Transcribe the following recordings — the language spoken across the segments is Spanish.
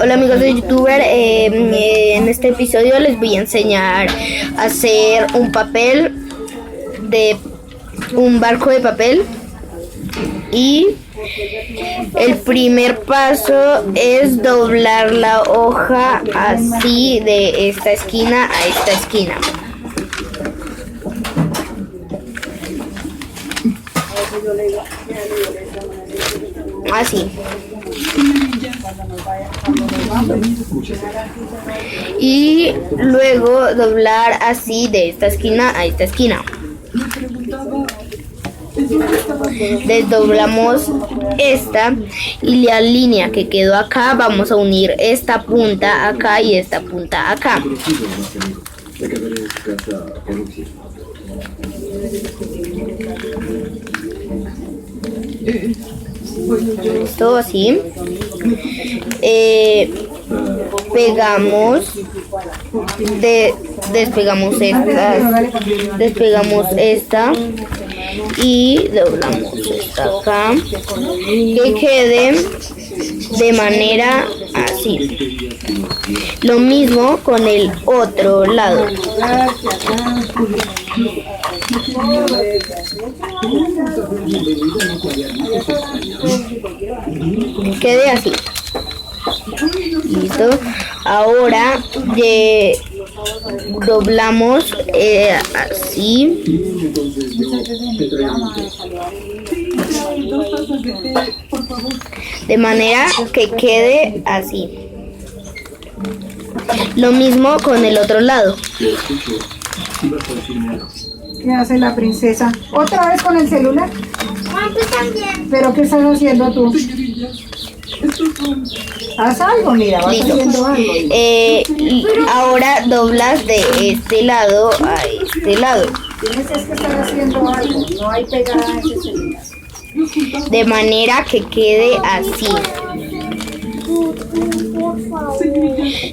Hola amigos de YouTuber, en este episodio les voy a enseñar a hacer un papel de un barco de papel. Y el primer paso es doblar la hoja así de esta esquina a esta esquina. Así. Y luego doblar así de esta esquina a esta esquina. Desdoblamos esta y la línea que quedó acá vamos a unir esta punta acá y esta punta acá. Esto así. Pegamos, despegamos esta y doblamos esta acá, que quede de manera así. Lo mismo con el otro lado. Quede así. Listo. Ahora doblamos así. De manera que quede así. Lo mismo con el otro lado. ¿Qué hace la princesa? ¿Otra vez con el celular? ¿Pero qué estás haciendo tú? Haz algo, mira, vas haciendo algo. Ahora doblas de este lado a este lado. Tienes que estar haciendo algo, no hay pegada en ese celular. De manera que quede así.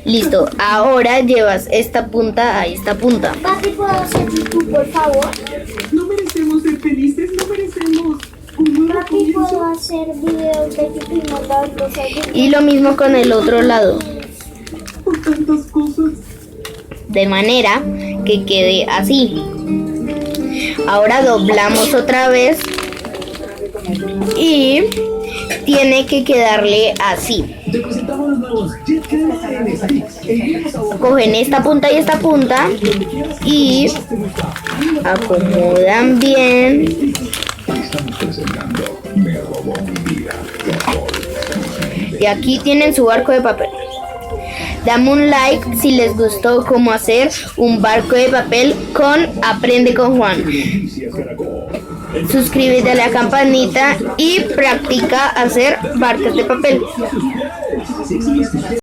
Listo, ahora llevas esta punta a esta punta. Papi, ¿puedo hacer YouTube, por favor? No merecemos ser felices, no merecemos. Papi, ¿puedo hacer videos de YouTube y mandarlos a YouTube? Y lo mismo con el otro lado. Por tantas cosas. De manera que quede así. Ahora doblamos otra vez. Y tiene que quedarle así. Depositamos los nuevos JetKN Sticks. Cogen esta punta y esta punta y acomodan bien. Estamos presentando Me robó mi vida. Y aquí tienen su barco de papel. Dame un like si les gustó cómo hacer un barco de papel con Aprende con Juan. Suscríbete a la campanita y practica hacer barcos de papel.